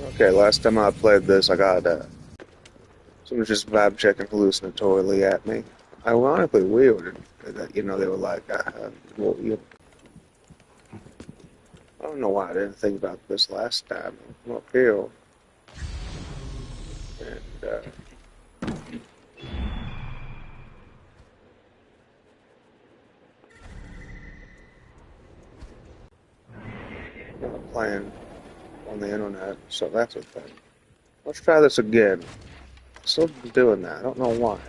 Okay, last time I played this, I got someone just vibe checking hallucinatorily at me. Ironically weird that they were like, well, I don't know why I didn't think about this last time. I'm up here, and I'm playing on the internet, so that's a thing. Let's try this again. Still doing that. I don't know why.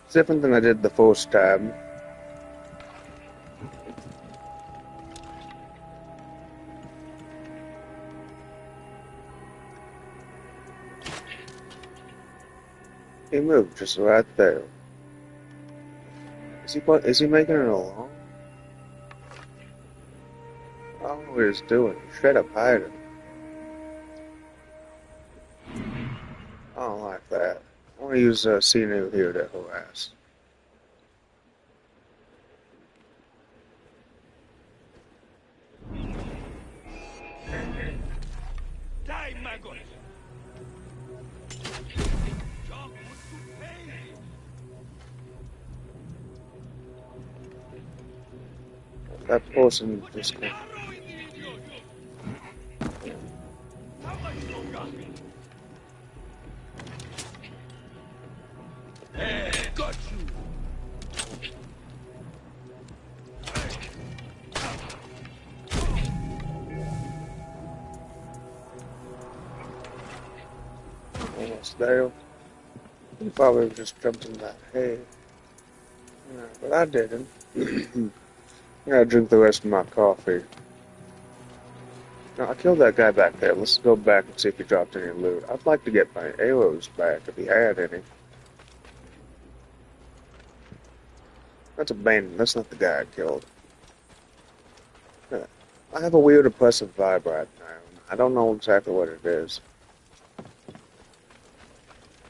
It's different than I did the first time. He moved just right there. Is he making it along? I don't know what he's doing. He's straight up hiding. I don't like that. I want to use Sinew here to harass. That person just can't. Almost there. He probably just jumped in that hay. Yeah, but I didn't. I gotta drink the rest of my coffee. Now, I killed that guy back there. Let's go back and see if he dropped any loot. I'd like to get my arrows back if he had any. That's abandoned. That's not the guy I killed. Yeah. I have a weird oppressive vibe right now. I don't know exactly what it is.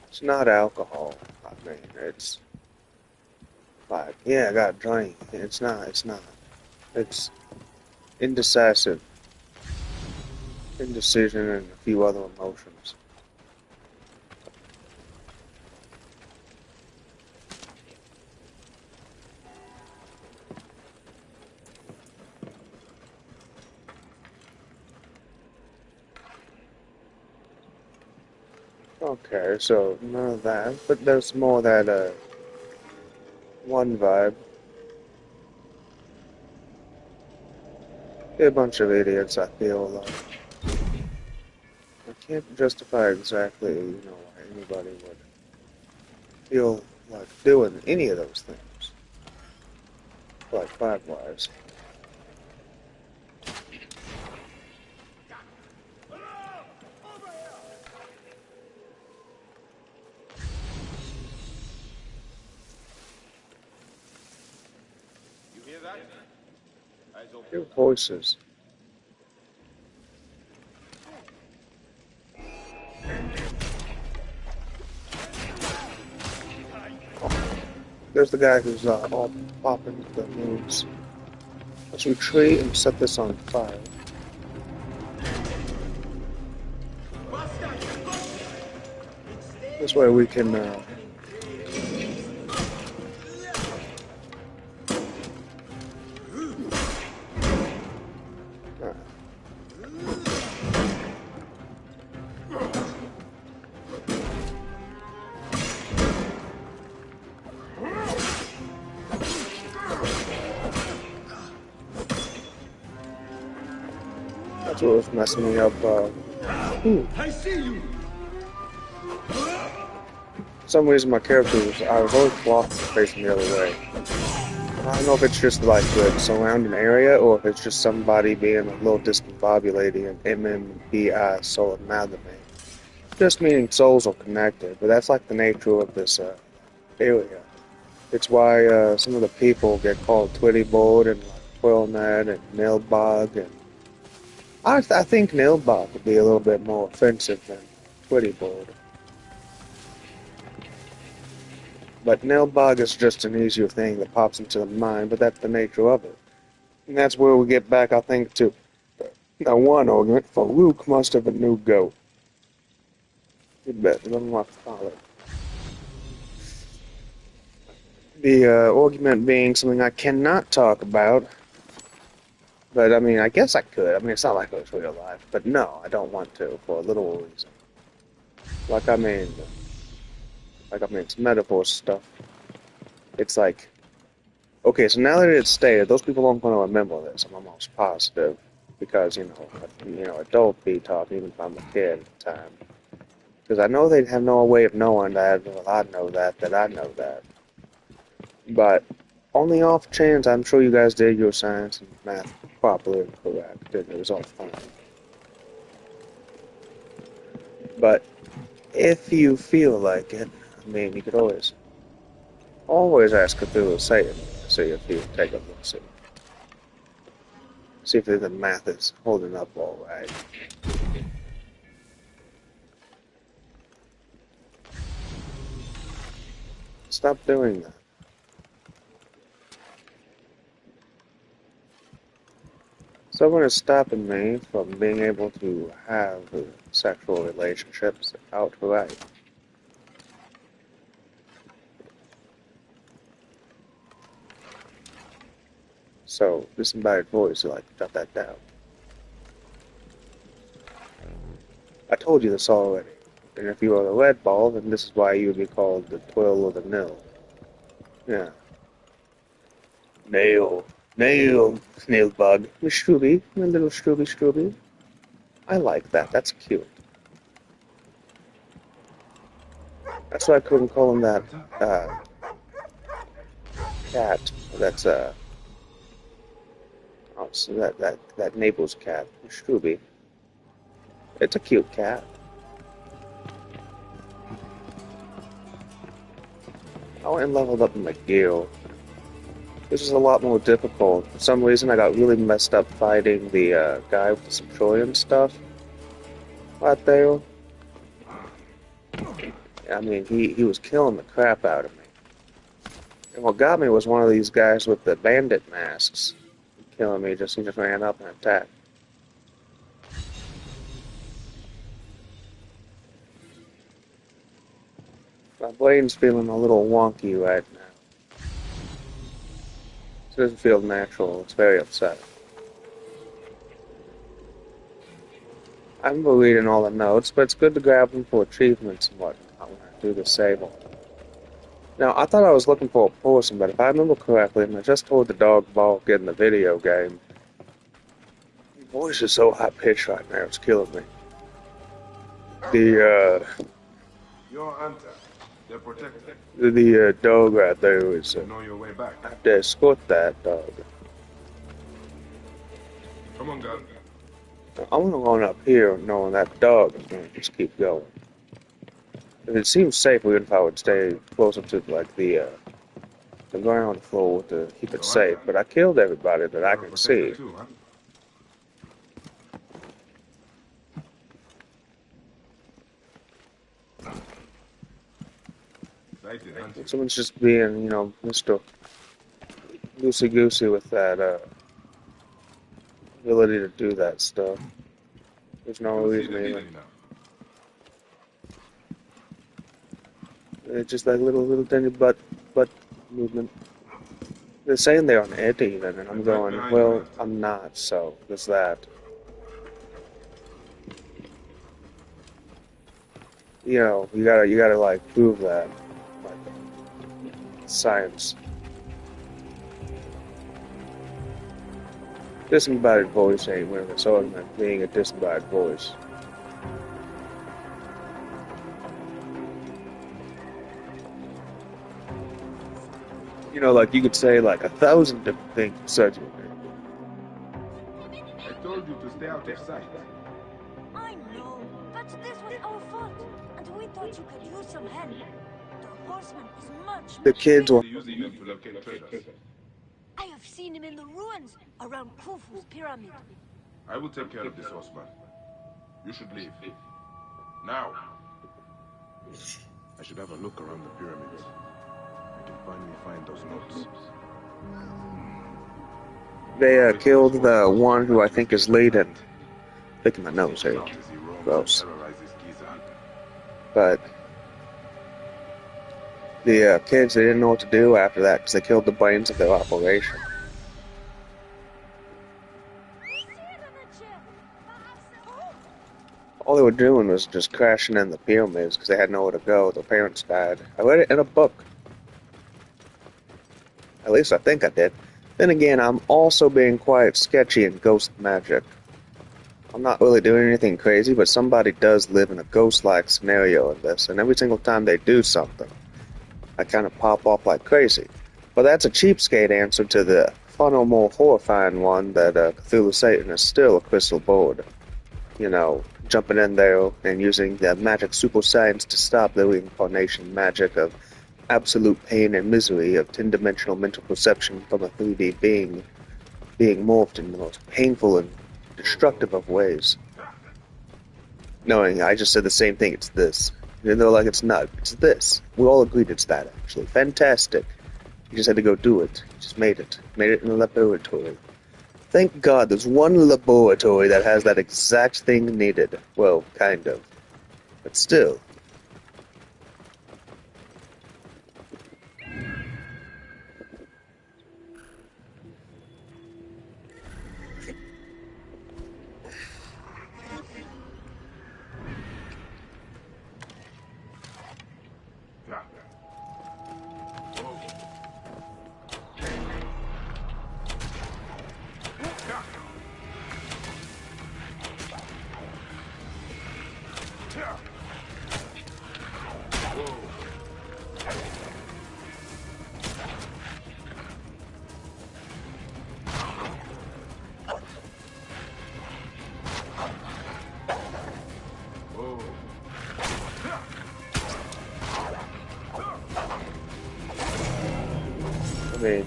It's not alcohol. I mean, it's like, yeah, I got a drink. It's not. It's indecisive. Indecision and a few other emotions. Okay, so none of that, but there's more that one vibe. They're a bunch of idiots, I feel like. I can't justify exactly, why anybody would feel like doing any of those things. Like vibe-wise. You hear that? Hear voices. There's the guy who's all popping the moves. Let's retreat and set this on fire. This way we can that's what was messing me up. I see you. For some reason my character I was always blocking facing the other way. I don't know if it's just like the surrounding area or if it's just somebody being a little discombobulated and MMBI soul amalgamate. Just meaning souls are connected, but that's like the nature of this area. It's why some of the people get called Twitty Board and like Quillnet and Nailbog, and I think Nailbog would be a little bit more offensive than Twitty Board. But Nailbog is just an easier thing that pops into the mind, but that's the nature of it. And that's where we get back, I think, to that one argument. Farouk must have a new goat. You bet. Let me follow. The argument being something I cannot talk about, but I mean, I guess I could. I mean, it's not like it was real life, but no, I don't want to for a little reason. Like it's metaphor stuff. It's like, okay, so now that it's stated, those people aren't going to remember this. I'm almost positive because adult be talk, even if I'm a kid at the time. Because I know they'd have no way of knowing that. Well, I know that I know that. But on the off chance, I'm sure you guys did your science and math properly and correct, and it was all fine. But if you feel like it, I mean, you could always ask Cthulhu Satan to see if he'll take a look, see if the math is holding up all right. Stop doing that. Someone is stopping me from being able to have sexual relationships outright. So, disembodied voice, like, jot that down. I told you this already. And if you are the red ball, then this is why you would be called the twirl or the nil. Yeah. Nail. Nail, snail bug. Miss Strooby, my little Strooby. I like that. That's cute. That's why I couldn't call him that, cat. That's, oh, so that Naples cat. Strooby. It's a cute cat. I went and leveled up in McGill. This is a lot more difficult. For some reason, I got really messed up fighting the guy with the Centurion stuff right there. I mean, he was killing the crap out of me. And what got me was one of these guys with the bandit masks killing me. He just ran up and attacked. My brain's feeling a little wonky right now. It doesn't feel natural. It's very upsetting. I remember reading all the notes, but it's good to grab them for achievements and whatnot when I do the sable. Now, I thought I was looking for a person, but if I remember correctly, and I just told the dog bark in the video game, my voice is so high-pitched right now, it's killing me. Your hunter. They're protected. The dog right there is, You know your way back. I have to escort that dog. Come on, girl. I want to run up here knowing that dog is going to just keep going. It seems safer if I would stay closer to, like, the ground floor to keep it safe, but I killed everybody that I can see. Too, huh? Someone's just being, Mr. Loosey-goosey with that ability to do that stuff. There's no reason even. It's just like little tiny butt movement. They're saying they're on it even, and I'm going, well, I'm not, so there's that. You gotta like prove that. Like science. Disembodied voice ain't winning this argument being a disembodied voice. Like you could say like 1,000 different things besides your name. I told you to stay out of sight. I know, but this was our fault, and we thought you could use some help. The horseman is much The kids bigger. were Using them to locate traders. I have seen him in the ruins around Khufu's pyramid. I will take care of this horseman. You should leave. Now. I should have a look around the pyramids. I can finally find those notes. They killed the one who I think is leading. Picking my nose here. Prophecy roams and Gross. terrorizes Gizan. But the kids, they didn't know what to do after that because they killed the brains of their operation. All they were doing was just crashing in the pyramids because they had nowhere to go. Their parents died. I read it in a book. At least I think I did. Then again, I'm also being quite sketchy in ghost magic. I'm not really doing anything crazy, but somebody does live in a ghost-like scenario in this, and every single time they do something, I kind of pop off like crazy. But that's a cheapskate answer to the far more horrifying one that Cthulhu Satan is still a crystal board. You know, jumping in there and using the magic super science to stop the reincarnation magic of absolute pain and misery of 10-dimensional mental perception from a 3D being morphed in the most painful and destructive of ways. Knowing I just said the same thing, it's this. Even though, like, it's not, it's this. We all agreed it's that, actually. Fantastic. You just had to go do it. You just made it. Made it in a laboratory. Thank God there's one laboratory that has that exact thing needed. Well, kind of. But still. I mean,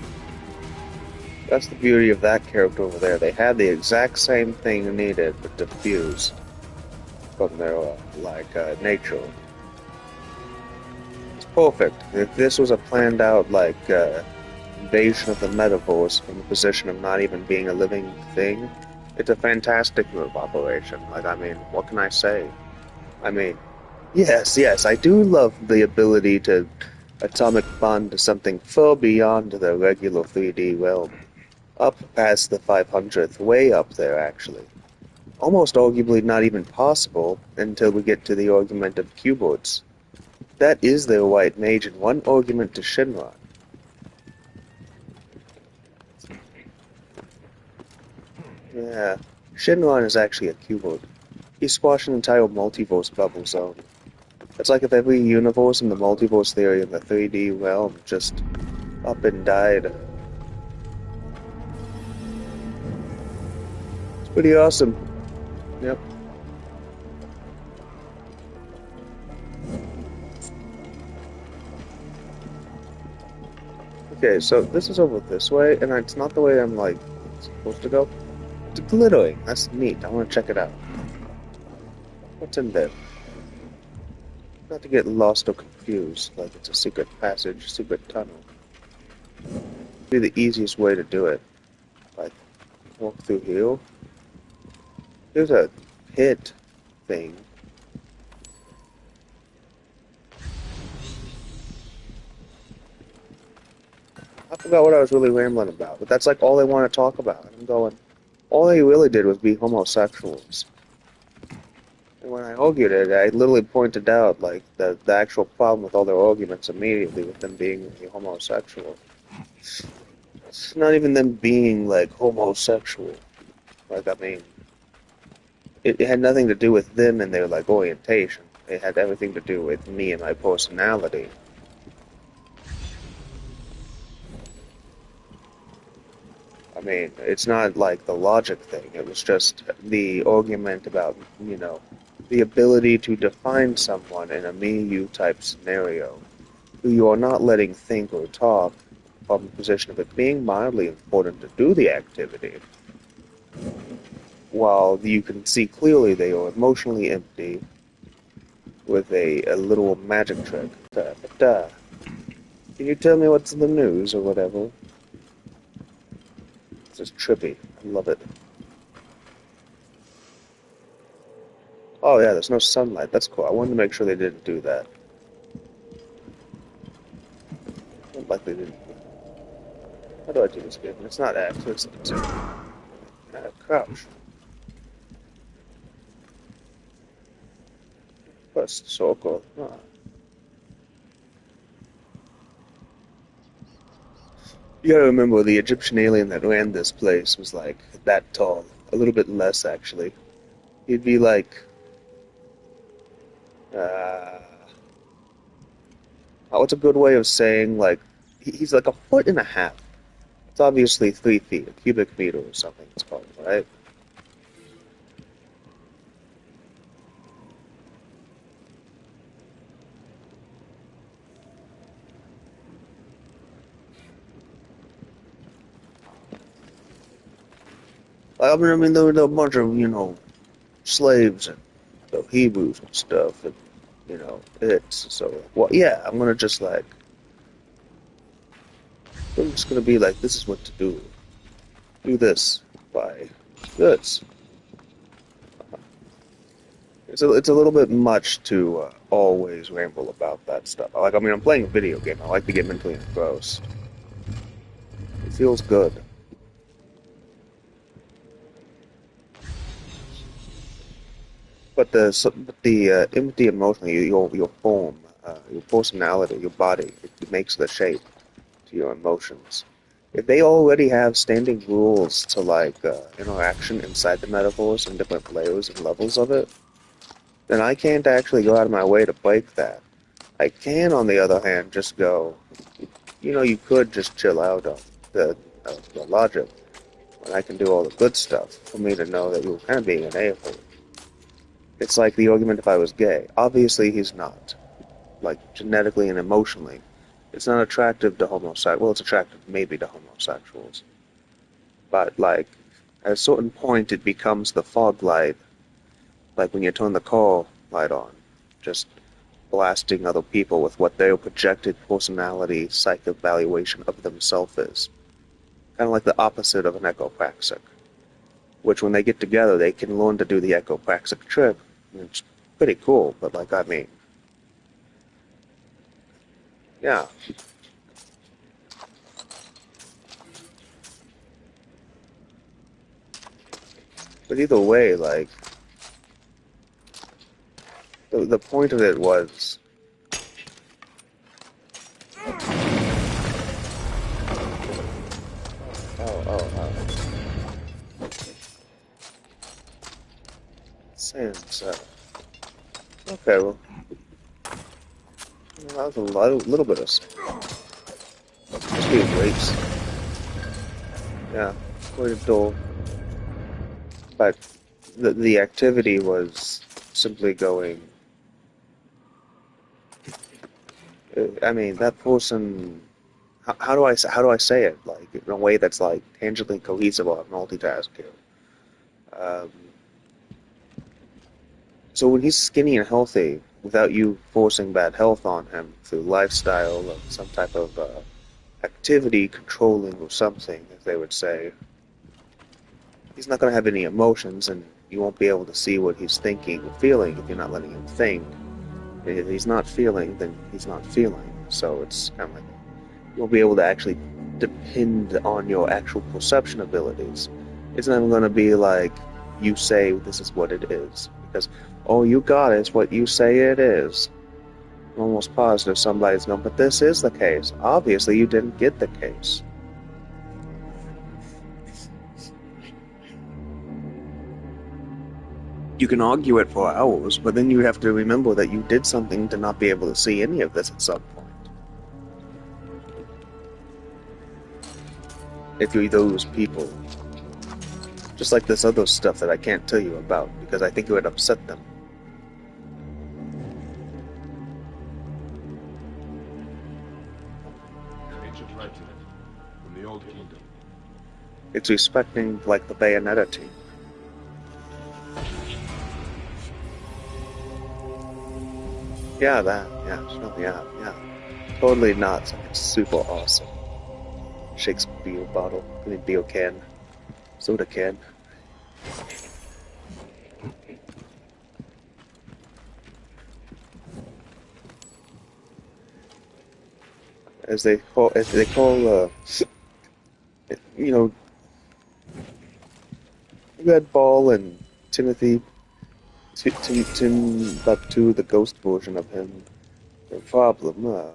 that's the beauty of that character over there. They had the exact same thing needed, but diffused from their, nature. It's perfect. If this was a planned out, invasion of the metaverse from the position of not even being a living thing, it's a fantastic move operation. Like, I mean, what can I say? I mean, yes, I do love the ability to atomic bond to something far beyond the regular 3D realm. Up past the 500th, way up there, actually. Almost arguably not even possible until we get to the argument of keyboards. That is their white mage and one argument to Shinra. Yeah, Shinron is actually a keyboard. He squashed an entire multiverse bubble zone. It's like if every universe in the multiverse theory in the 3D realm just up and died. It's pretty awesome. Yep. Okay, so this is over this way, and it's not the way I'm, supposed to go. It's glittering. That's neat. I want to check it out. What's in there? Not to get lost or confused, like it's a secret passage, secret tunnel. Be the easiest way to do it. Like, walk through here. There's a pit thing. I forgot what I was really rambling about, but that's like all they want to talk about. I'm going, all they really did was be homosexuals. And when I argued it, I literally pointed out, like, the actual problem with all their arguments immediately with them being homosexual. It's not even them being, like, homosexual. Like, I mean, it had nothing to do with them and their, like, orientation. It had everything to do with me and my personality. I mean, it's not like the logic thing. It was just the argument about, the ability to define someone in a me-you type scenario, who you are not letting think or talk from the position of it being mildly important to do the activity, while you can see clearly they are emotionally empty with a little magic trick. Da. Can you tell me what's in the news or whatever? It's just trippy. I love it. Oh yeah, there's no sunlight. That's cool. I wanted to make sure they didn't do that. Not like they didn't. How do I do this game? It's not X. It's crouch. Press circle. Ah. You gotta remember the Egyptian alien that ran this place was like that tall. A little bit less actually. He'd be like uh what's a good way of saying like he's like a foot and a half. It's obviously 3 feet, a cubic meter or something it's called, right? I mean there were a bunch of, slaves and the Hebrews and stuff and it's so well yeah, I'm just gonna be like this is what to do. Do this by this. It's a little bit much to always ramble about that stuff. Like, I mean, I'm playing a video game. I like to get mentally engrossed. It feels good. But the empty emotion, your form, your personality, your body, it makes the shape to your emotions. If they already have standing rules to like interaction inside the metaphors and different layers and levels of it, then I can't actually go out of my way to break that. I can, on the other hand, just go. You could just chill out on the logic, and I can do all the good stuff for me to know that you're kind of being an a-hole. It's like the argument if I was gay. Obviously, he's not. Like, genetically and emotionally. It's not attractive to homosexuals. Well, it's attractive maybe to homosexuals. But, like, at a certain point, it becomes the fog light, like when you turn the car light on. Just blasting other people with what their projected personality psych-evaluation of themselves is. Kind of like the opposite of an echopraxic, which when they get together, they can learn to do the echopraxic trick. It's pretty cool, but like, I mean, yeah. But either way, like, the point of it was, oh. Sans, okay, well, that was little bit of, must be race. Yeah, quite a dull. But the activity was simply going. I mean, that person. How do I say it? Like in a way that's like tangibly cohesive or multitasking. Um, so when he's skinny and healthy, without you forcing bad health on him through lifestyle or some type of activity controlling or something, as they would say, he's not going to have any emotions, and you won't be able to see what he's thinking or feeling if you're not letting him think. If he's not feeling, then he's not feeling. So it's kind of like you won't be able to actually depend on your actual perception abilities. It's not going to be like you say this is what it is, because all you got is what you say it is. I'm almost positive somebody's going, but this is the case. Obviously, you didn't get the case. You can argue it for hours, but then you have to remember that you did something to not be able to see any of this at some point. If you're those people. Just like this other stuff that I can't tell you about, because I think it would upset them. Ancient writing from the Old Kingdom. It's respecting, like, the Bayonetta team. Yeah, that. Yeah, sure, yeah. Totally not something super awesome. Shakespeare bottle. I mean, beer can. Soda can. As they call, you know, Red Ball and Timothy, Timbuktu, the ghost version of him. No problem.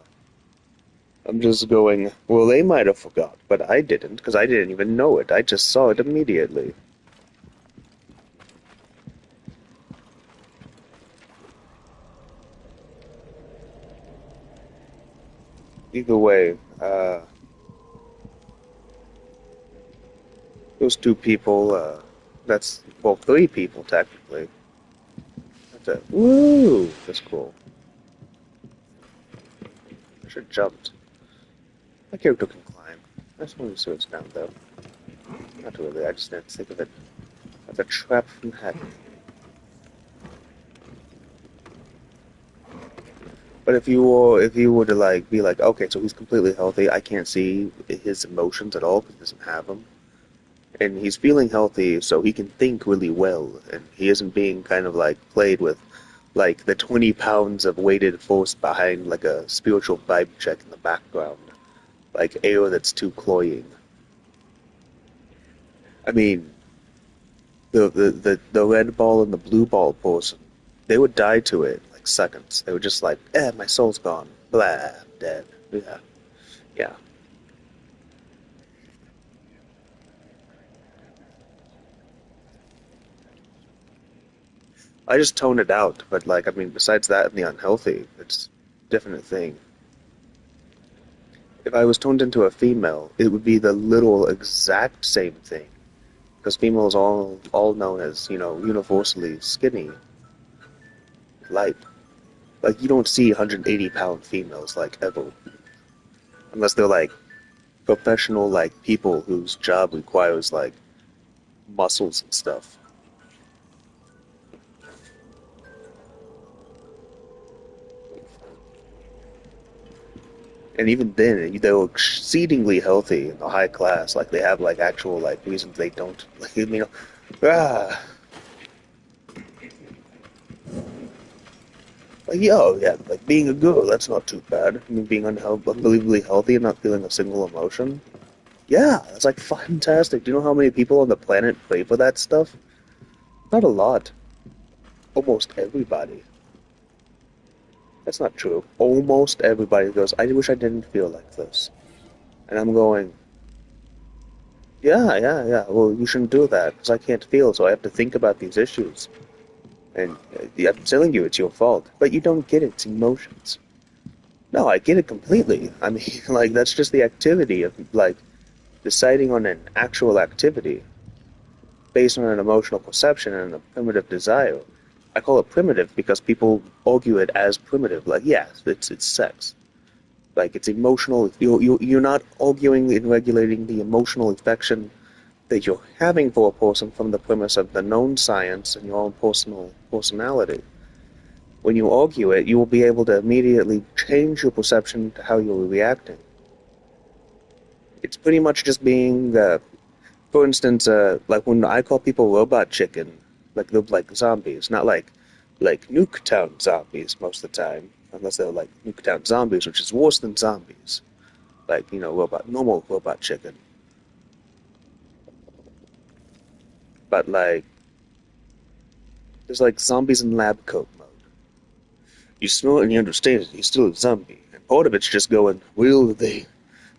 I'm just going, well, they might have forgot, but I didn't, because I didn't even know it. I just saw it immediately. Either way, those two people, that's, well, three people, technically. Woo! That's cool. I should have jumped. My character can climb. I just want to see what's down, though. Not really, I just didn't think of it as a trap from heck. But if you were to like be like, okay, so he's completely healthy, I can't see his emotions at all because he doesn't have them, and he's feeling healthy, so he can think really well, and he isn't being kind of like played with like the 20 pounds of weighted force behind like a spiritual vibe check in the background, like air that's too cloying. I mean, the red ball and the blue ball person, they would die to it like seconds. They were just like, my soul's gone, blah, dead. Yeah, yeah. I just tone it out, but like, I mean, besides that and the unhealthy, it's a definite thing. If I was toned into a female, it would be the literal exact same thing. Because females all known as, universally skinny, light. Like you don't see 180-pound females like ever, unless they're like professional like people whose job requires like muscles and stuff. And even then, they're exceedingly healthy in the high class. Like they have like actual like reasons they don't like ah like yeah, like being a girl, that's not too bad. I mean being unbelievably healthy and not feeling a single emotion. Yeah, that's like fantastic. Do you know how many people on the planet pray for that stuff? Not a lot. Almost everybody. That's not true. Almost everybody goes, I wish I didn't feel like this. And I'm going, yeah. Well, you shouldn't do that because I can't feel, so I have to think about these issues. And I'm telling you, it's your fault. But you don't get it. It's emotions. No, I get it completely. I mean, like, that's just the activity of, like, deciding on an actual activity based on an emotional perception and a primitive desire. I call it primitive because people argue it as primitive. Like, yeah, it's sex. Like, it's emotional. You're not arguing and regulating the emotional affection that you're having for a person from the premise of the known science and your own personality. When you argue it, you will be able to immediately change your perception to how you're reacting. It's pretty much just being, for instance, like when I call people robot chicken, like they're like zombies, not like Nuketown zombies most of the time, unless they're like Nuketown zombies, which is worse than zombies. Like, normal robot chicken. But like, there's like zombies in lab coat mode. You smell it and you understand it, he's still a zombie. And part of it's just going, well,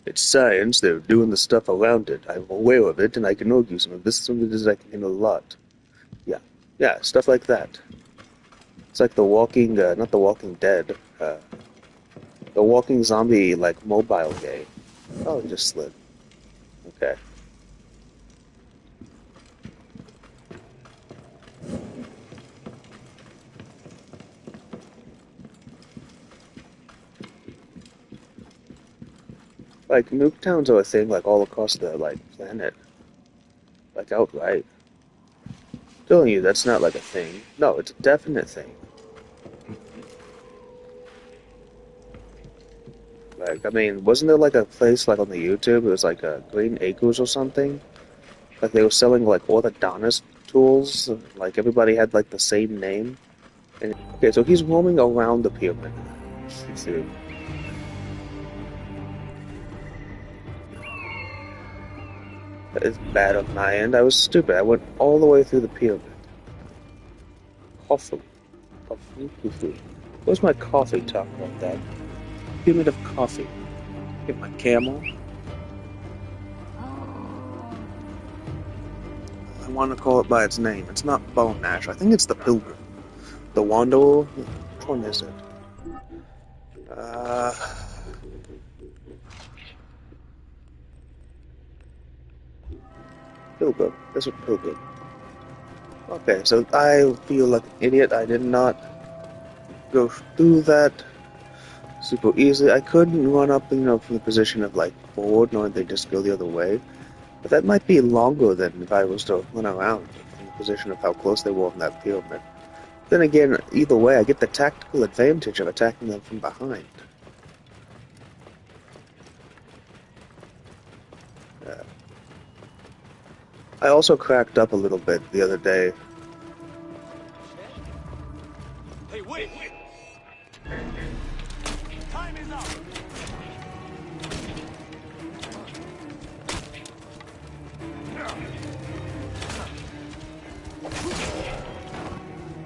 it's science, they're doing the stuff around it. I'm aware of it, and I can argue some of this, some of this I can handle a lot. Yeah, yeah, stuff like that. It's like not the Walking Dead, the Walking Zombie, like, mobile game. Oh, it just slid. Okay. Like, nuketowns are a thing, like, all across the, like, planet. Like, outright. Telling you, that's not, like, a thing. No, it's a definite thing. Like, I mean, wasn't there, like, a place, like, on the YouTube, it was, like, Green Acres or something? Like they were selling like orthodontist tools. And, like everybody had like the same name. And okay, so he's roaming around the pyramid. Let's see. It's bad on my end. I was stupid. I went all the way through the pyramid. Coffee. Coffee. Where's my coffee talk about that? Pyramid of coffee. Get my camel. I want to call it by its name. It's not Bone Ash. I think it's the Pilgrim. The Wanderer? Which one is it? Uh, Pilgrim. This is Pilgrim. Okay, so I feel like an idiot. I did not go through that super easily. I couldn't run up, from the position of like forward, knowing they just go the other way. But that might be longer than if I was to run around from the position of how close they were from that pyramid. Then again, either way, I get the tactical advantage of attacking them from behind. I also cracked up a little bit the other day. Hey, wait! Time is up!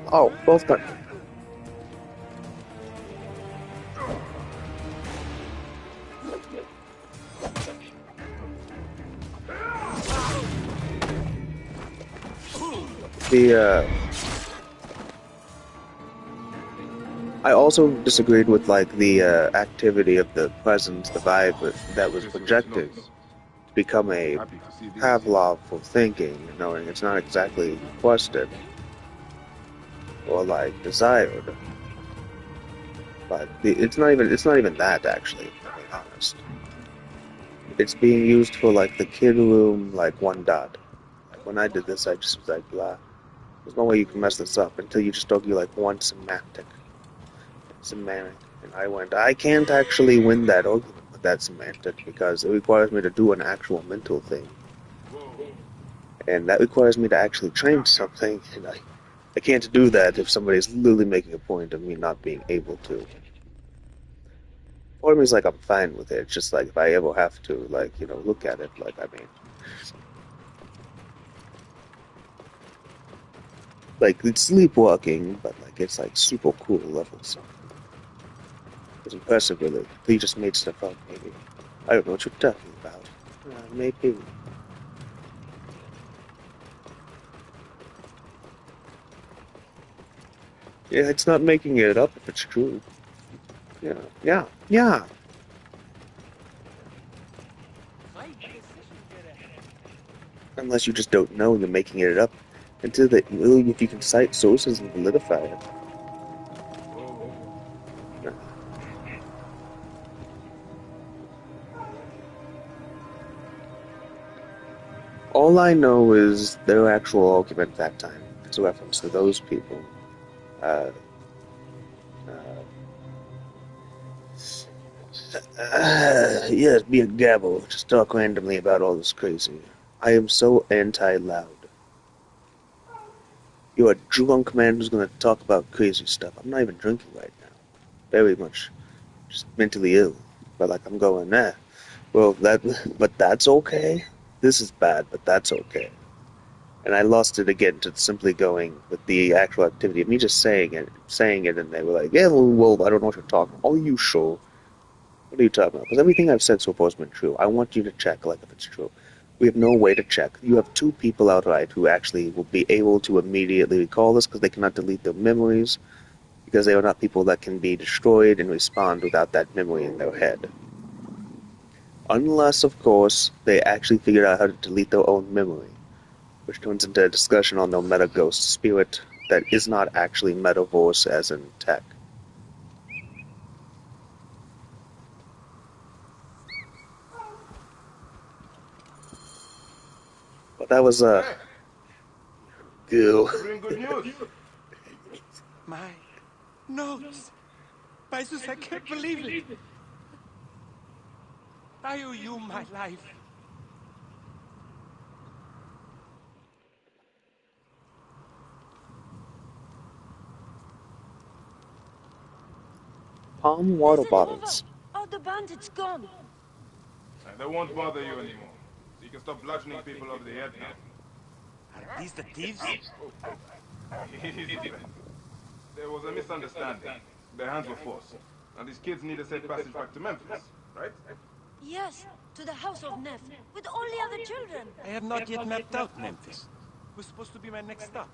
Oh, both done. I also disagreed with like the activity of the presence, the vibe that was projected to become a Pavlov for thinking, knowing it's not exactly requested or like desired. But it's not even that actually, to be honest. It's being used for like the kid room, like one dot. Like when I did this, I just was like, blah. There's no way you can mess this up until you just argue like one semantic, and I went, I can't actually win that argument with that semantic because it requires me to do an actual mental thing, and that requires me to actually train something, and I can't do that if somebody's literally making a point of me not being able to. Part of me is like, I'm fine with it. It's just like if I ever have to, like, look at it, like it's sleepwalking, but like it's like super cool levels. It's impressive, really. He just made stuff up, maybe. I don't know what you're talking about. Maybe. Yeah, it's not making it up if it's true. Yeah. Unless you just don't know and you're making it up. Until if you can cite sources and validify it. All I know is their actual argument that time. It's a reference to those people. Yes, be a gabble. Just talk randomly about all this crazy. I am so anti-loud. You're a drunk man who's gonna talk about crazy stuff. I'm not even drinking right now. Very much. Just mentally ill. But like I'm going, well but that's okay? This is bad, but that's okay. And I lost it again to simply going with the actual activity of me just saying it, and they were like, yeah, well, I don't know what you're talking about. Are you sure? What are you talking about? Because everything I've said so far has been true. I want you to check, like, if it's true. We have no way to check. You have two people outright who actually will be able to immediately recall this because they cannot delete their memories, because they are not people that can be destroyed and respond without that memory in their head. Unless, of course, they actually figured out how to delete their own memory, which turns into a discussion on their meta-ghost spirit that is not actually metaverse as in tech. But that was, goo. Bring good news. My notes! Jesus, I can't believe it! I owe you my life. Calm water Is it bottles. over? Are the bandits gone? They won't bother you anymore. So you can stop bludgeoning people over the head now. Are these the thieves? Easy, friend. There was a misunderstanding. Their hands were forced. Now these kids need a safe passage back to Memphis, right? Yes, to the house of Neff, with all the other children. I have not yet mapped out Memphis. It was supposed to be my next stop.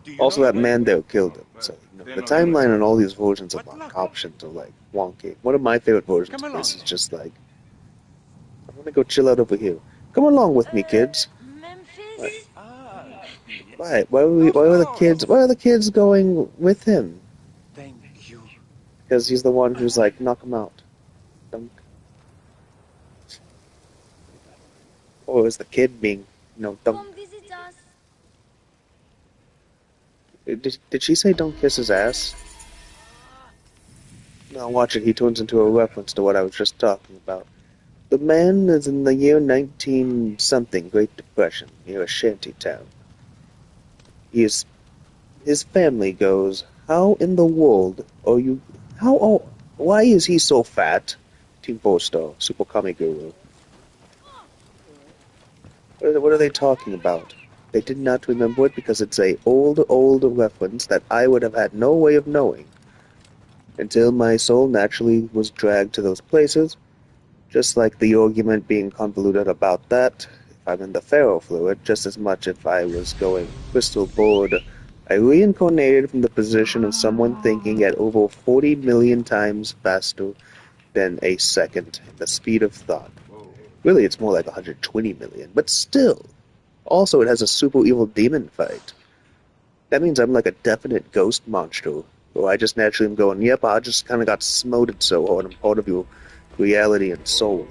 Do you know Also, the that way? man there killed him. Well, So, they the know the way. timeline on all these versions of What luck? options are like wonky. One of my favorite versions Come of this along. is just like, I'm gonna go chill out over here. Come along with me, kids. What? Memphis? Ah, yes. Why? Why Of were the course. kids? Why are the kids going with him? Thank you. Because he's the one who's like, knock him out. Dunk. Or is the kid being, dunk? Come visit us. Did she say don't kiss his ass? Now watch it. He turns into a reference to what I was just talking about. The man is in the year 19 something, Great Depression, near a shanty town. His family goes, how in the world are you, why is he so fat? Team 4-star, Super Kami Guru. What are they talking about? They did not remember it because it's a old reference that I would have had no way of knowing until my soul naturally was dragged to those places, just like the argument being convoluted about that. If I'm in the Pharaoh fluid, just as much if I was going crystal board. I reincarnated from the position of someone thinking at over 40 million times faster than a second, the speed of thought. Whoa. Really, it's more like 120 million, but still. Also, it has a super evil demon fight. That means I'm like a definite ghost monster. Or I just naturally am going, yep, I just kind of got smoted so hard, I'm part of your reality and soul.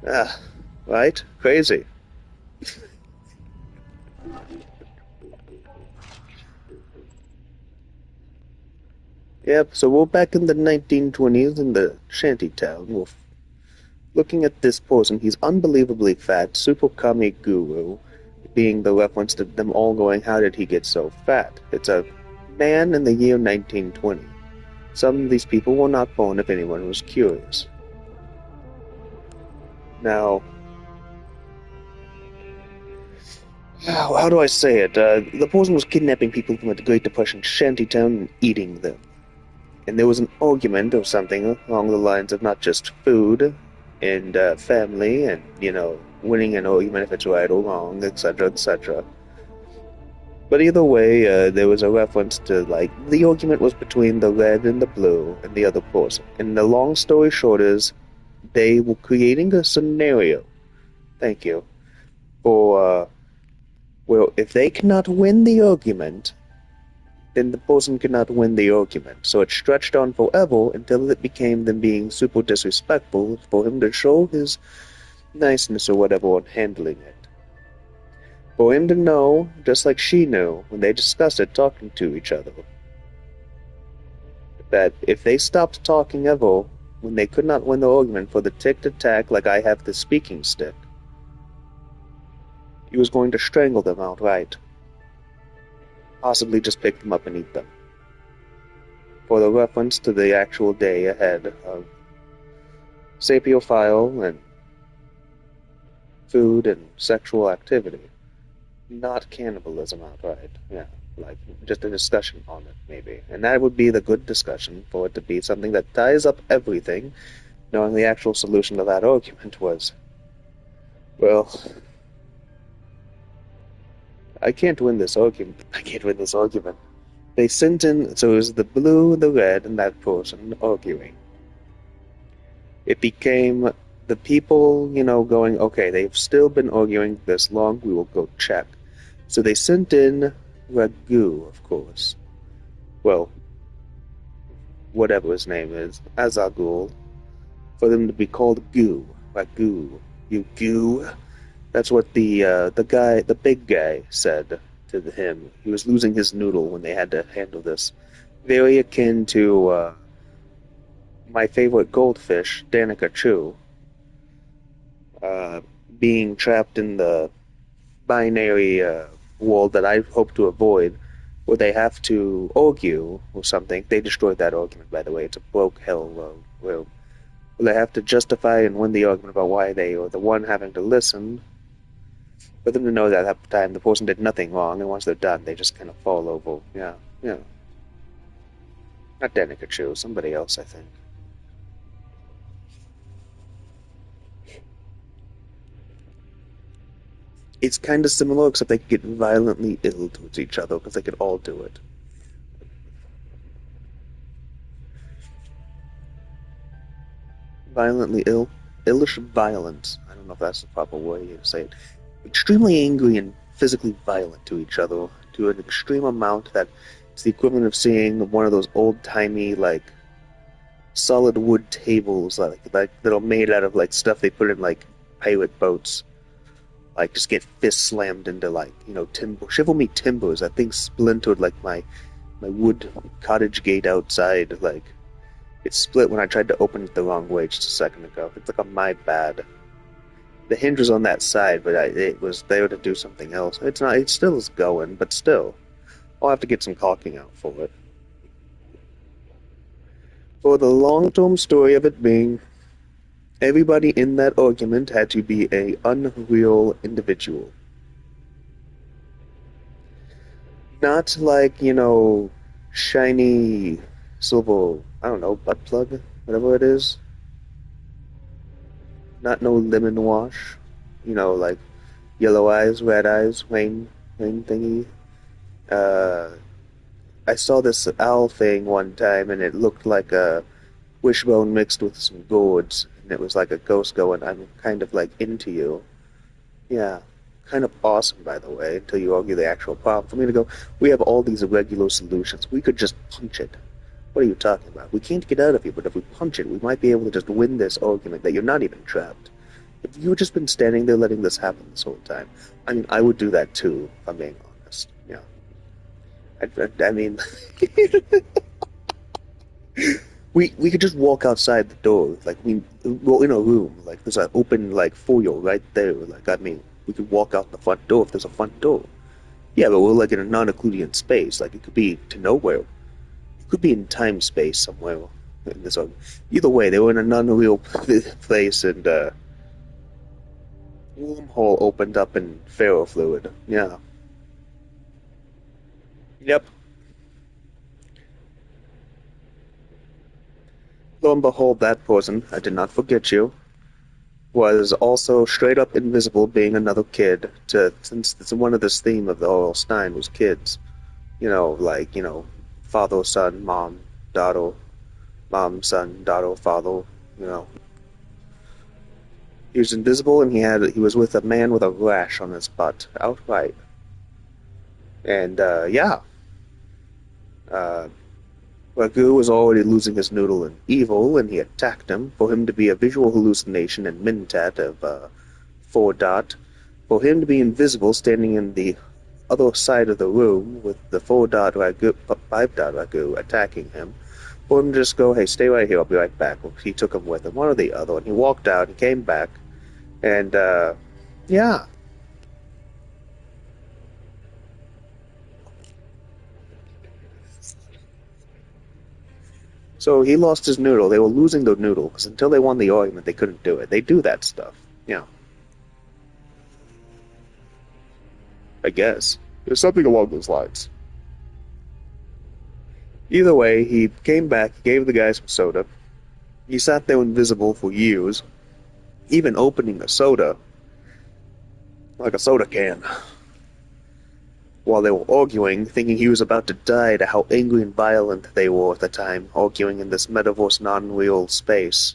Ah, right? Crazy. Yep, so we're back in the 1920s in the shanty town. We're looking at this person. He's unbelievably fat, super kami guru, being the reference to them all going, how did he get so fat? It's a man in the year 1920. Some of these people were not born if anyone was curious. Now, how do I say it? The person was kidnapping people from the Great Depression shantytown and eating them. And there was an argument or something along the lines of not just food and family and, winning an argument if it's right or wrong, etc., etc. But either way, there was a reference to, the argument was between the red and the blue and the other person. And the long story short is, they were creating a scenario, thank you, for, well, if they cannot win the argument, then the person cannot win the argument. So it stretched on forever until it became them being super disrespectful for him to show his niceness or whatever on handling it. For him to know, just like she knew, when they discussed it talking to each other, that if they stopped talking ever, when they could not win the argument for the tick-to-tack like I have the speaking stick, he was going to strangle them outright. Possibly just pick them up and eat them. For the reference to the actual day ahead of sapiophile and food and sexual activity. Not cannibalism outright. Yeah, just a discussion on it, maybe. And that would be the good discussion for it to be something that ties up everything, knowing the actual solution to that argument was, well, I can't win this argument. They sent in, so it was the blue, the red, and that person arguing. It became the people, going, okay, they've still been arguing this long, we will go check. So they sent in Ragu, of course. Well, whatever his name is, Azagul, for them to be called Goo. Ragu. You goo? That's what the big guy said to him. He was losing his noodle when they had to handle this. Very akin to my favorite goldfish, Danica Chu, being trapped in the binary world that I hope to avoid, or they have to argue or something. They destroyed that argument, by the way. It's a broke hell room. They have to justify and win the argument about why they are the one having to listen. For them to know that at the time the person did nothing wrong, and once they're done, they just kind of fall over. Yeah, yeah. Not Danica Chu, somebody else, I think. It's kind of similar, except they could get violently ill towards each other, because they could all do it. Violently ill? Illish violent. I don't know if that's the proper way to say it. Extremely angry and physically violent to each other, to an extreme amount that it's the equivalent of seeing one of those old-timey, like, solid wood tables, like that are made out of, like, stuff they put in, like, pirate boats. Like, just get fist slammed into, like, timber. Shiver me timbers. That thing splintered like my wood cottage gate outside. Like, it split when I tried to open it the wrong way just a second ago. It's like my bad. The hinge was on that side, but it was there to do something else. It's not. It still is going, but still, I'll have to get some caulking out for it. For the long-term story of it being, everybody in that argument had to be a unreal individual. Not like, shiny silver, I don't know, butt plug, whatever it is. Not no lemon wash. Like yellow eyes, red eyes, rain thingy. I saw this owl thing one time, and it looked like a wishbone mixed with some gourds, and it was like a ghost going, I'm kind of like into you. Yeah, kind of awesome, by the way, until you argue the actual problem. For me to go, we have all these irregular solutions. We could just punch it. What are you talking about? We can't get out of here, but if we punch it, we might be able to just win this argument that you're not even trapped. If you've just been standing there letting this happen this whole time, I mean, I would do that too, if I'm being honest. Yeah. I mean, we could just walk outside the door, like we're in a room, like there's an open like foyer right there. Like I mean, we could walk out the front door if there's a front door. Yeah, but we're like in a non-Euclidean space. Like it could be to nowhere. It could be in time space somewhere. In this either way, they were in a non-real place, and wormhole opened up in ferrofluid. Yeah. Yep. Lo and behold, that person, I did not forget you, was also straight up invisible, being another kid. Since it's one of this theme of the Oral Stein was kids. Father, son, mom, daughter, mom, son, daughter, father. He was invisible, and he was with a man with a rash on his butt, outright. And yeah. Ragu was already losing his noodle in evil, and he attacked him. For him to be a visual hallucination and Mintat of 4 Dot. For him to be invisible, standing in the other side of the room with the 4 Dot Ragu, 5 Dot Ragu attacking him. For him to just go, hey, stay right here, I'll be right back. Well, he took him with him, one or the other, and he walked out and came back. And, yeah. So he lost his noodle. They were losing their noodle, because until they won the argument, they couldn't do it. They do that stuff. Yeah. I guess. There's something along those lines. Either way, he came back, gave the guy some soda. He sat there invisible for years, even opening a soda, like a soda can, while they were arguing, thinking he was about to die to how angry and violent they were at the time, arguing in this metaverse non-real space.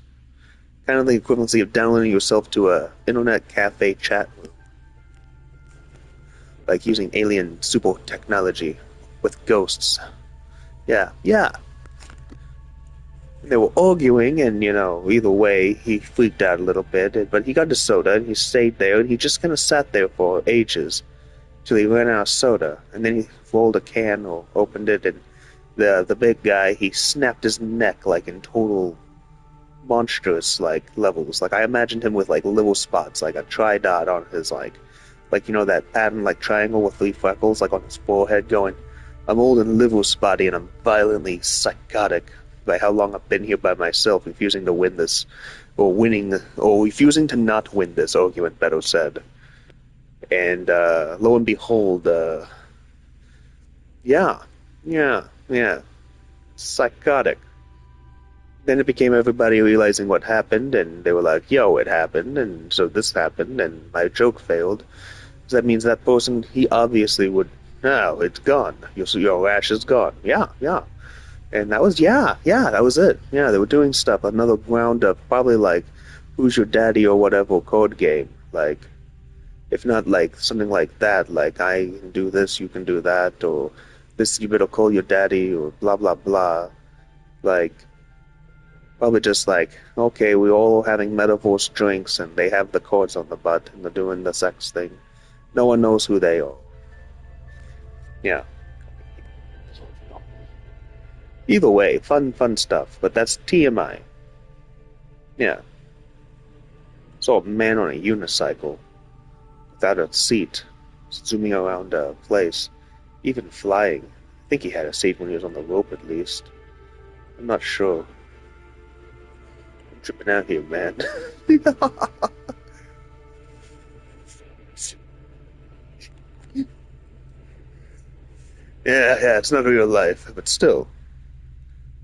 Kind of the equivalency of downloading yourself to a internet cafe chat room. Like using alien super technology with ghosts. Yeah. They were arguing, and, either way, he freaked out a little bit, but he got his soda, and he stayed there, and he just kind of sat there for ages. Till he ran out of soda, and then he rolled a can or opened it, and the big guy, he snapped his neck like in total monstrous levels. Like I imagined him with like little spots, like a tri-dot on his like that pattern like triangle with 3 freckles like on his forehead going I'm old and liver spotty, and I'm violently psychotic by how long I've been here by myself, refusing to win this, or refusing to not win this argument, Beto said. And lo and behold, yeah, yeah, psychotic. Then it became everybody realizing what happened, and they were like, yo, it happened, and so this happened, and my joke failed. So that means that person, he obviously would, no, it's gone. Your rash is gone. Yeah. And that was, yeah, that was it. Yeah, they were doing stuff, another round of probably like, who's your daddy or whatever code game. Like, if not like something like that, like I can do this, you can do that, or this, you better call your daddy, or blah, blah, blah. Like, probably just like, okay, we're all having metaverse drinks and they have the cords on the butt and they're doing the sex thing. No one knows who they are. Yeah. Either way, fun stuff, but that's TMI. Yeah. Saw a man on a unicycle, without a seat, zooming around a place, even flying. I think he had a seat when he was on the rope at least. I'm not sure. I'm tripping out here, man. Yeah, it's not real life, but still.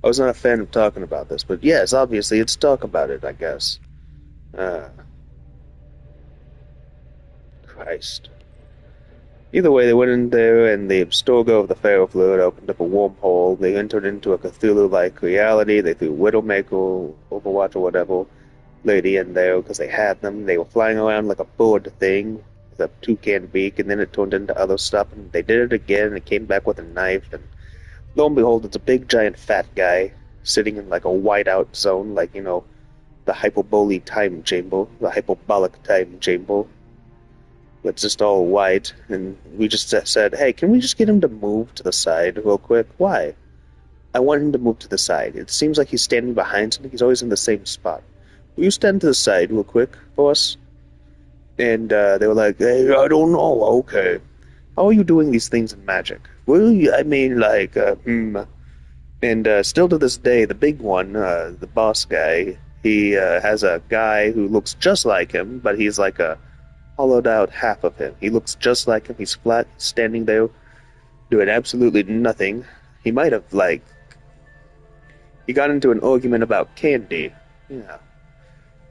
I was not a fan of talking about this, but yes, obviously, let's talk about it, I guess. Uh, Christ. Either way, they went in there, and the Storgo of the Pharaoh fluid opened up a wormhole. They entered into a Cthulhu-like reality. They threw Widowmaker, Overwatch, or whatever lady in there, because they had them. They were flying around like a bird thing, with a toucan beak, and then it turned into other stuff, and they did it again, and it came back with a knife, and lo and behold, it's a big, giant, fat guy sitting in like a whiteout zone, like, the hyperbolic time chamber, the hyperbolic time chamber. It's just all white, and we just said, hey, can we just get him to move to the side real quick? Why? I want him to move to the side. It seems like he's standing behind something. He's always in the same spot. Will you stand to the side real quick for us? And they were like, hey, I don't know. Okay. How are you doing these things in magic? Well, I mean, like, And still to this day, the big one, the boss guy, he has a guy who looks just like him, but he's like a hollowed out half of him. He looks just like him. He's flat, standing there, doing absolutely nothing. He might have, like, he got into an argument about candy. Yeah.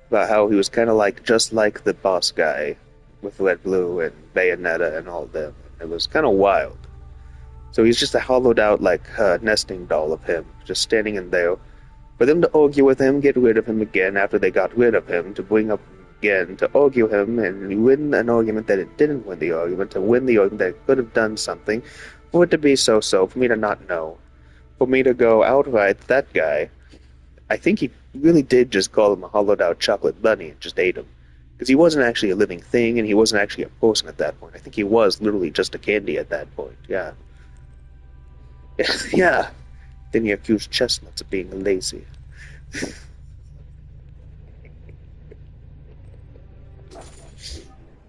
About how he was kind of like, just like the boss guy with Red Blue and Bayonetta and all them. It was kind of wild. So he's just a hollowed out, like, nesting doll of him, just standing in there. For them to argue with him, get rid of him again after they got rid of him, to bring up again, to argue him, and win an argument that it didn't win the argument, to win the argument that it could have done something, for it to be so-so, for me to not know. For me to go outright, that guy, I think he really did just call him a hollowed out chocolate bunny and just ate him. Because he wasn't actually a living thing, and he wasn't actually a person at that point. I think he was literally just a candy at that point, yeah. Yeah. Then he accused chestnuts of being lazy.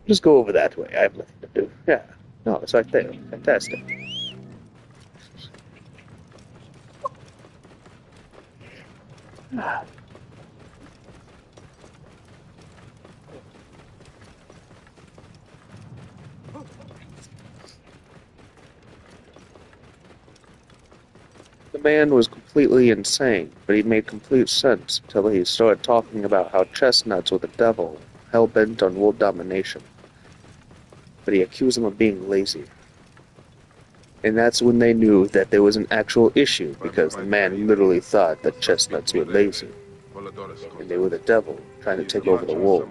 Just go over that way. I have nothing to do. Yeah. No, it's right there. Fantastic. The man was completely insane, but he made complete sense until he started talking about how chestnuts were the devil, hell-bent on world domination. But he accused them of being lazy. And that's when they knew that there was an actual issue, because the man literally thought that chestnuts were lazy, and they were the devil, trying to take over the world.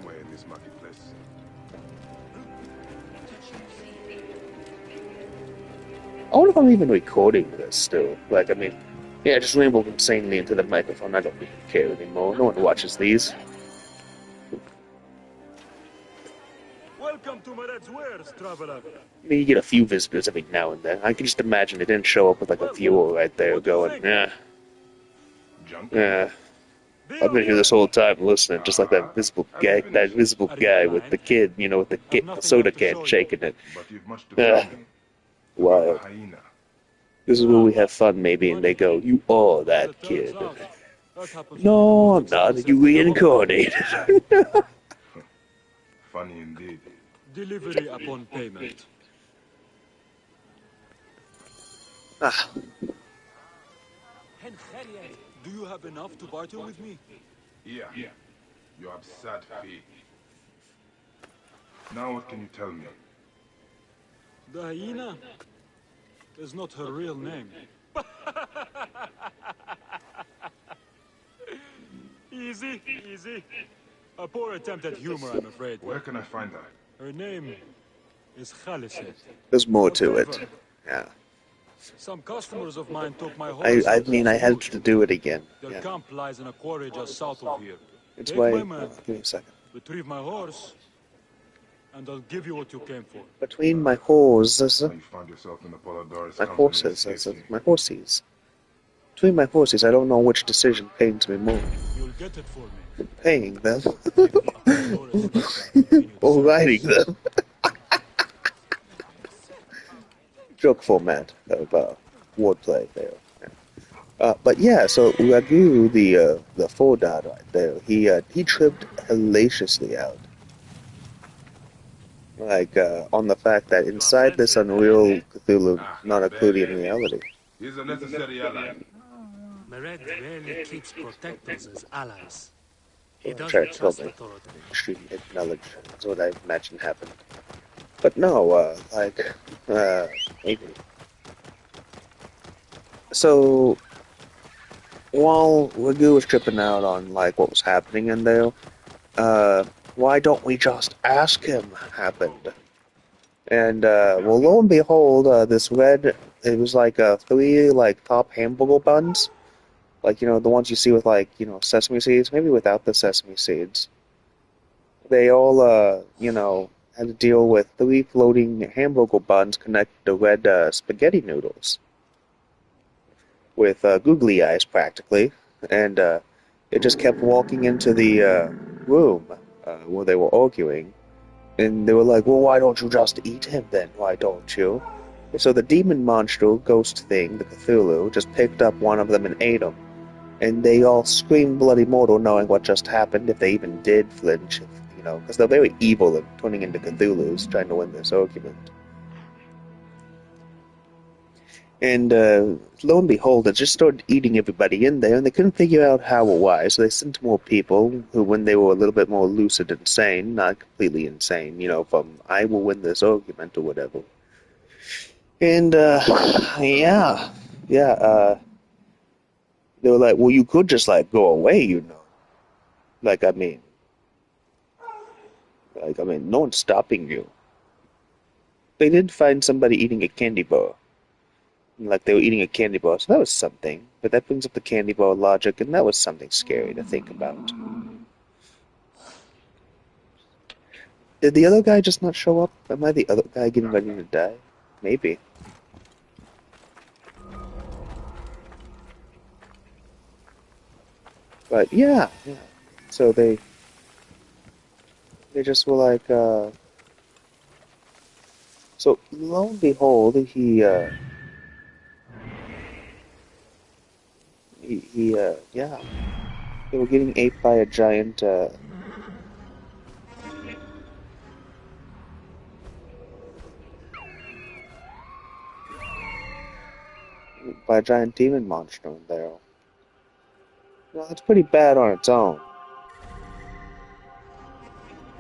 I wonder if I'm even recording this still. Like, I mean, yeah, I just rambled insanely into the microphone. I don't even care anymore. No one watches these. Welcome to Mered's Wares, traveler. I mean, you get a few visitors every now and then. I can just imagine they didn't show up with like a viewer right there going, yeah. I've been here this whole time listening, just like that visible guy with the kid, with the soda can shaking it. Wild. This is where we have fun, maybe, and they go, "You are As that it turns kid." out, that happens to be the No, most I'm exciting not. You setting of all. reincarnated. Funny indeed. Delivery upon payment. Ah, Do you have enough to barter with me? Yeah, you absurd fee. Now what can you tell me? The hyena is not her real name. Easy, easy. A poor attempt at humor, I'm afraid. Where can I find her? Her name is Khaliset. there's more to However, it. Yeah. some customers of mine took my I, horse I out of mean, I had dispute. to do it again. Their Yeah. camp lies in a quarry just south of here. It's Take my way. man, Give me a second. retrieve my horse, and I'll give you what you came for. Between my horses, Now you found yourself in Apollodorus' my company horses, escapes me. my horses. Between my horses, I don't know which decision pains me more. You'll get it for me. Paying them If the Apollodorus mission continued or riding service. them. Joke format of wordplay there. But yeah, so Ragu, the Fordad right there, he tripped hellaciously out, like on the fact that inside this unreal Cthulhu, Ah, not including Bear. reality. He's a necessary ally. Mered rarely keeps protectors as allies. He Well, I'm trying doesn't to tell trust me authority. extreme hidden knowledge. That's what I imagine happened. But no, maybe. So while Ragu was tripping out on like what was happening in there, why don't we just ask him? Happened. And well, lo and behold, this red, it was like three like top hamburger buns, like the ones you see with like sesame seeds, maybe without the sesame seeds. They all had to deal with three floating hamburger buns connected to red spaghetti noodles with googly eyes practically, and it just kept walking into the room where they were arguing. And they were like, well, why don't you just eat him then? Why don't you? So the demon monster ghost thing, the Cthulhu, just picked up one of them and ate him. And they all screamed bloody mortal knowing what just happened, if they even did flinch, because they're very evil and turning into Cthulhus, trying to win this argument. And lo and behold, it just started eating everybody in there, and they couldn't figure out how or why, so they sent more people who, when they were a little bit more lucid and sane, not completely insane, from I will win this argument or whatever. And, they were like, well, you could just, like, go away. Like, no one's stopping you. They did find somebody eating a candy bar. Like they were eating a candy bar, so that was something. But that brings up the candy bar logic, and that was something scary to think about. Did the other guy just not show up? Am I the other guy getting ready to die? Maybe. But yeah. So they just were like, so lo and behold, yeah, they were getting ate by a giant, demon monster in there. That's pretty bad on its own.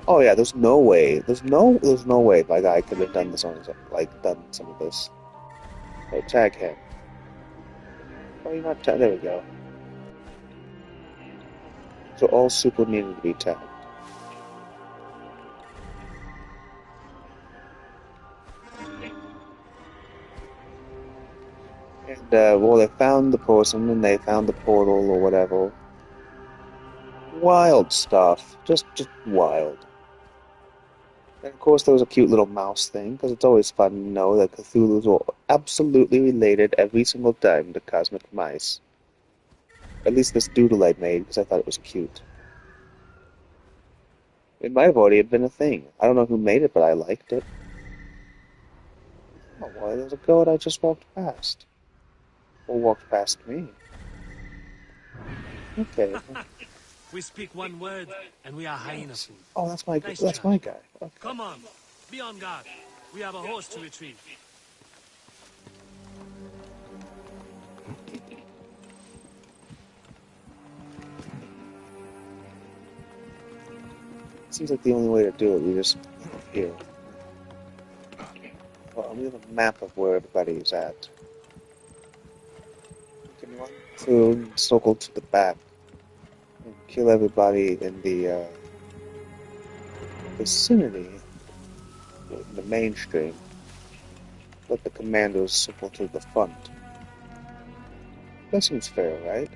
Oh yeah, there's no way. There's no way my guy could have done this on his own, like done some of this. Hey, tag him. Oh, you're not there we go. So all super needed to be tagged. And well, they found the person and they found the portal or whatever. Wild stuff, just wild. And of course, there was a cute little mouse thing, because it's always fun to know that Cthulhu's are absolutely related every single time to cosmic mice. At least this doodle I made, because I thought it was cute. It might have already been a thing. I don't know who made it, but I liked it. Oh, well, there's a goat I just walked past. Or walked past me. Okay. We speak one word, and we are hyena food. Oh, Nice that's try. my guy. Okay. Come on, be on guard. We have a horse to retrieve. Seems like the only way to do it. We just here. Well, we have a map of where everybody is at. We can run through and circle to the back and kill everybody in the vicinity, in the mainstream. Let the commandos circle to the front. That seems fair, right?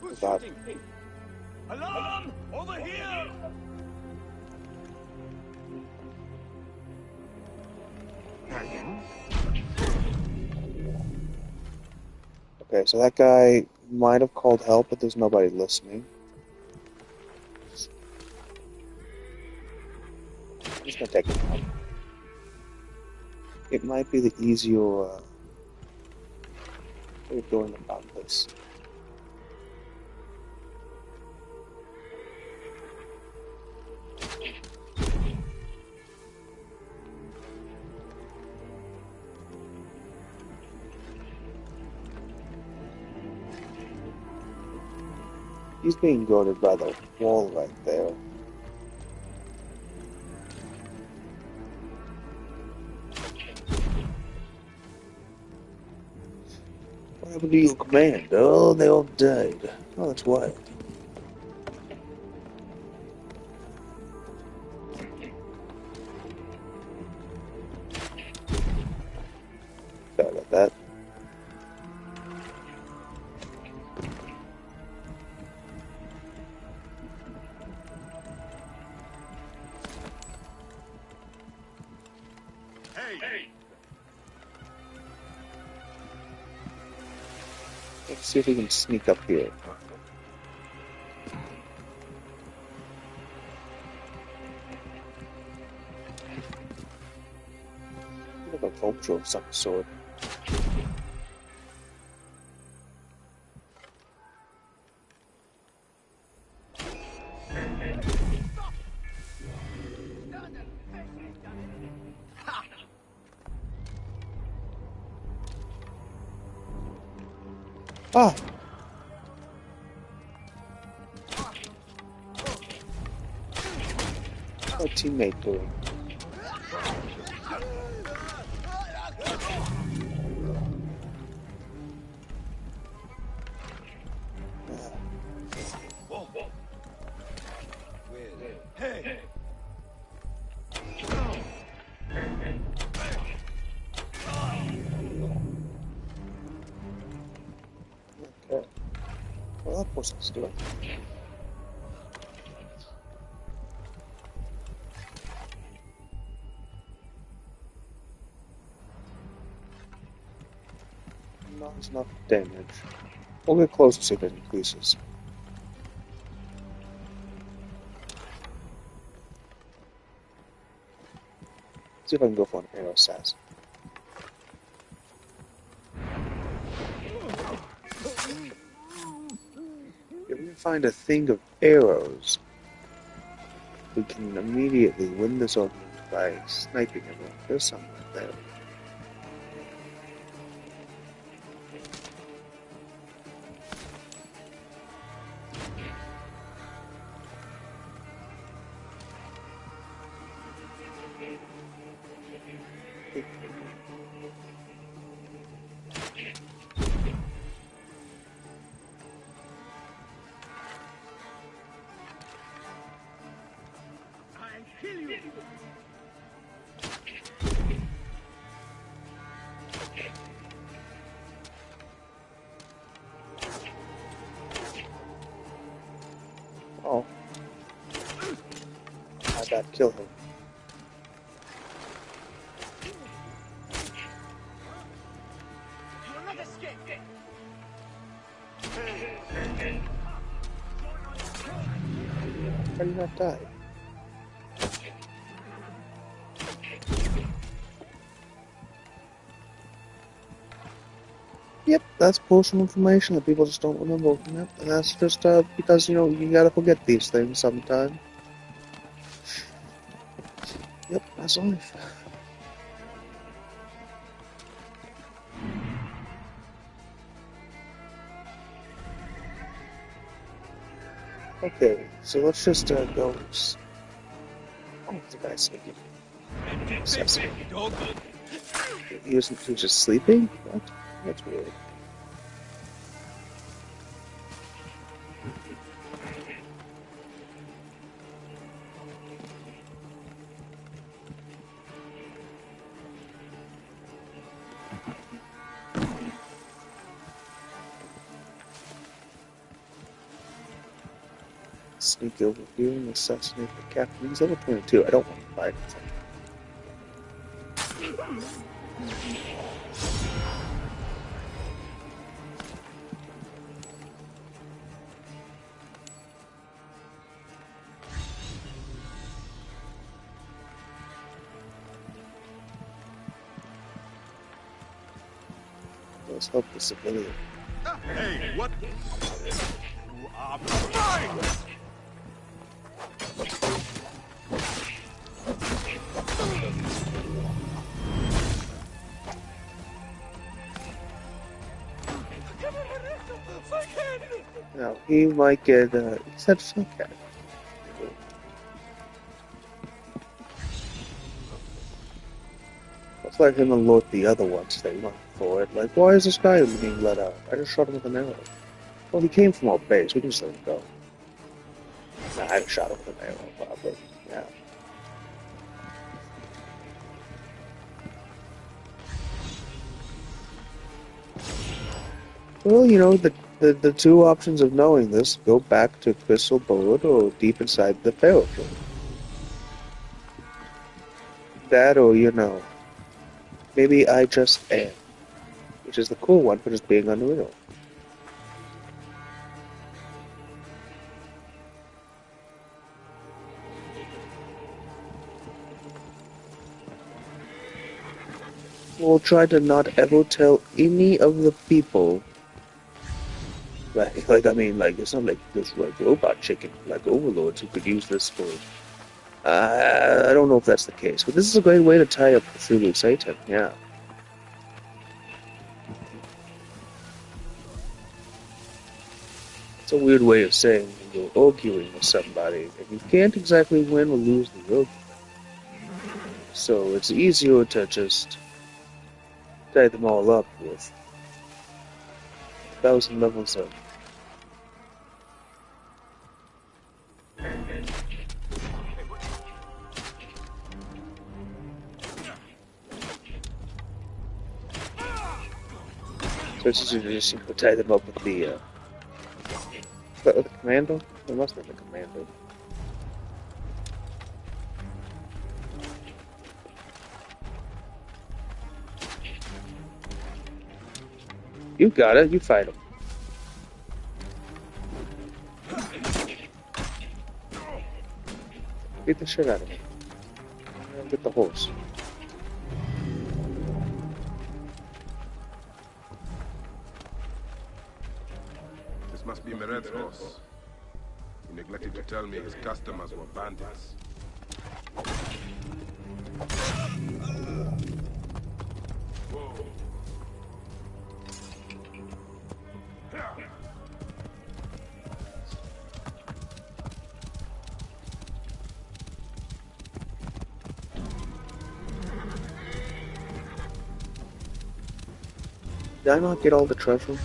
Who's About shooting? Alarm! Over here! okay, so that guy might have called help, but there's nobody listening. I'm just gonna take him out. It might be the easier way of going about this. He's being guarded by the wall right there. What happened to your command? Oh, they all died. Oh, that's wild. Sorry about that. Hey! Let's see if we can sneak up here. Bit of a vulture of some sort. Ah! What's my teammate doing? Hey! Okay. Well, that person's doing. Not enough damage. We'll get close to see if it increases. See if I can go for an arrow assassin. If we find a thing of arrows, we can immediately win this argument by sniping everyone. There's something right there. I'll kill you! Oh. I got kill him. You'll not escape! How did he not die? Yep, that's personal information that people just don't remember. Yep, and that's just because, you gotta forget these things sometime. Yep, that's life. Okay, so let's just go. Oh, the guy's sleeping. Sesame. He was just sleeping? What? That's weird. Sneak over here and assassinate the captain. He's level 22. I don't want to fight him. Let's help the civilian. Hey, what? You are mine! Now, he might get, he said fuck at it. Let's let him alert the other ones they run for it. Like, why is this guy being let out? I just shot him with an arrow. Well, he came from our base. We can just let him go. Nah, I just shot him with an arrow, probably. Yeah. Well, the two options of knowing this go back to Crystal Bullet or deep inside the Pharaoh King. That or, maybe I just am. Which is the cool one for just being unreal. We'll try to not ever tell any of the people. Like, it's not like this robot chicken, like overlords who could use this for. I don't know if that's the case, but this is a great way to tie up Cthulhu Satan, yeah. It's a weird way of saying you're arguing with somebody, and you can't exactly win or lose the argument. So it's easier to just tie them all up with 1,000 levels of. So it's easier to just tie them up with the commando? It must have been the commando. You got it, you fight him. Beat the shit out of him. Get the horse. This must be Mered's horse. He neglected to tell me his customers were bandits. Whoa. Did I not get all the treasure? I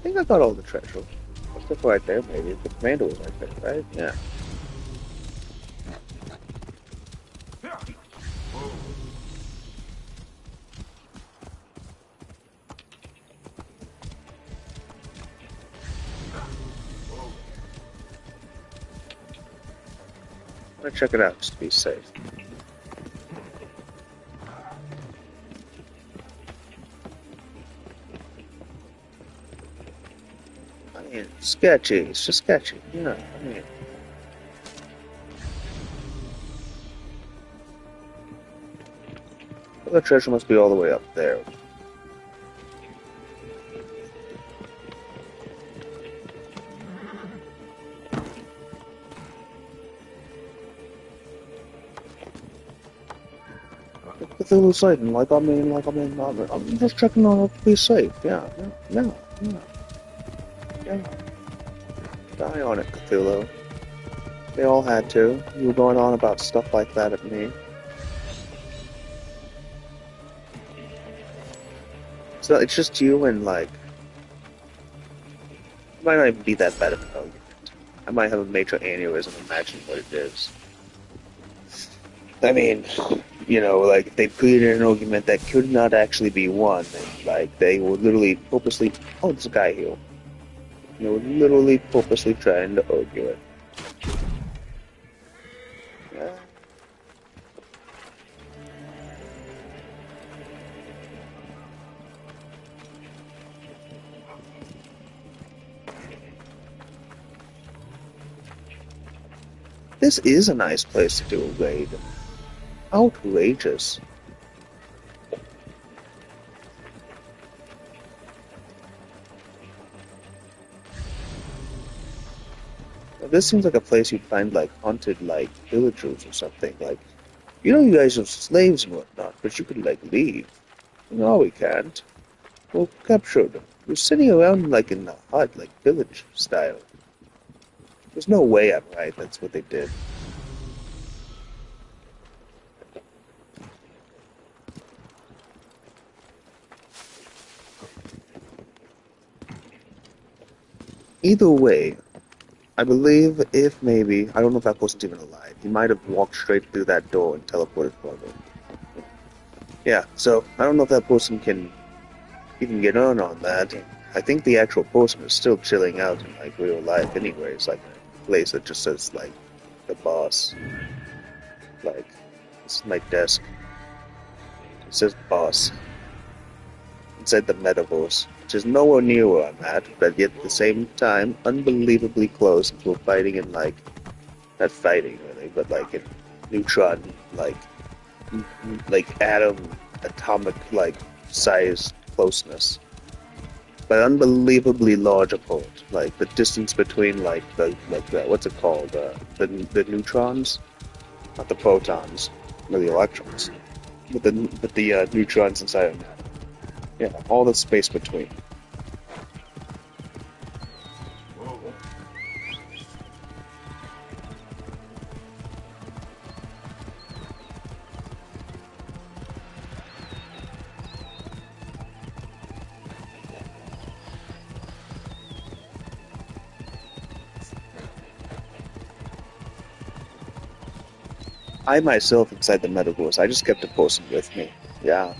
think I got all the treasure. What's the right there, maybe? The commando was right there, right? Yeah. I'm gonna check it out just to be safe. I mean, sketchy. It's just sketchy. Yeah, I mean. The treasure must be all the way up there. Cthulhu Satan. I'm just checking on it to be safe. Yeah. Die on it, Cthulhu. They all had to. You were going on about stuff like that at me. So it's just you and, like, it might not even be that bad of an argument. I might have a major aneurysm imagining what it is. I mean, like, if they created an argument that could not actually be won, and, like, they were literally purposely, oh, there's a guy here. They were literally purposely trying to argue it. Yeah. This is a nice place to do a raid. Outrageous. This seems like a place you'd find, like, haunted, like, villagers or something. Like, you guys are slaves and whatnot, but you could, like, leave. No, we can't. We're captured. We're sitting around, like, in the hut, like, village style. There's no way I'm right, that's what they did. Either way, I believe if maybe, I don't know if that person's even alive. He might have walked straight through that door and teleported forward. Yeah, so I don't know if that person can even get on that. I think the actual person is still chilling out in, like, real life anyways, like a place that just says, like, the boss. Like, this is my desk. It says boss. Inside the metaverse, which is nowhere near where I'm at, but yet at the same time, unbelievably close since we're fighting in, like, not fighting really, but like in neutron, like atom, atomic, like, size closeness. But unbelievably large apart. Like the distance between, like, the what's it called, the neutrons, not the protons, or the electrons, but the neutrons inside of them. Yeah, all the space between. I myself inside the metaverse, I just kept a person with me. Yeah.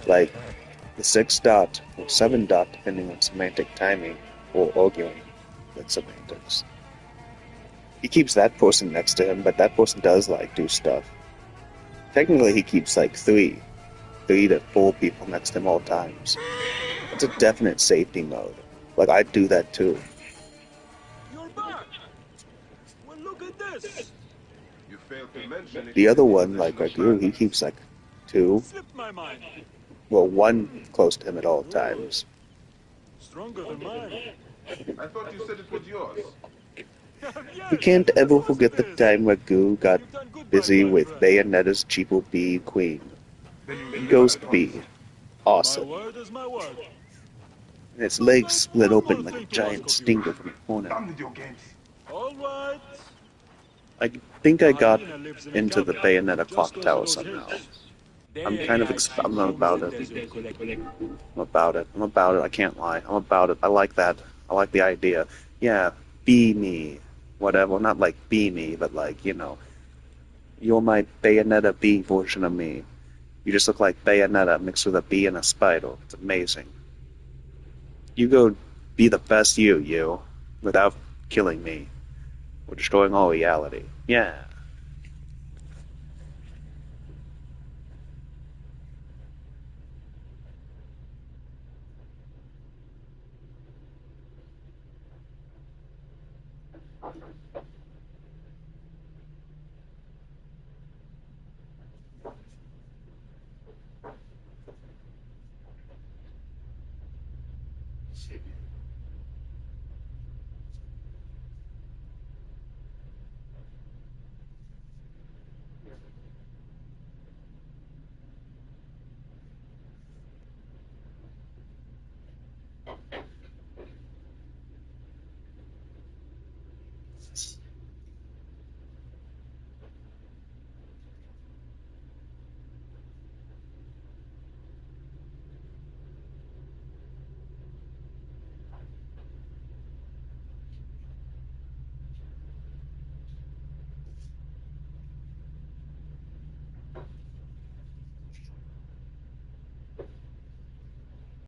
Like the 6 dot or 7 dot, depending on semantic timing or arguing with semantics. He keeps that person next to him, but that person does, like, do stuff. Technically, he keeps like three to four people next to him all times. It's a definite safety mode. Like, I'd do that too. You're back. Well, look at this. You failed to mention it The was other in the one, possession like of you, he bandits. keeps like 2, Slipped my mind. well, 1 close to him at all times. Stronger than mine. I thought you said it was yours. We Yes, can't of ever course forget it the is. time where Goo got You've done good by me, busy with Aidran. Bayonetta's Cheapo Bee Queen. Then you deliver Ghost at Bee. once. My Awesome. word is my word. And its But legs I've split one open more like a thing to ask giant of you. stinger from a corner. Done with your games. All right. I think The I got hyena lives in a into the cabin Bayonetta just clock over tower those somehow. hills. I'm Day kind and of night she I'm roams about the it. desert. I'm about it. I'm about it. I can't lie. I'm about it. I like that. I like the idea. Yeah, be me. Whatever. Not like be me, but like, you're my Bayonetta bee version of me. You just look like Bayonetta mixed with a bee and a spider. It's amazing. You go be the best you, without killing me. Or destroying all reality. Yeah.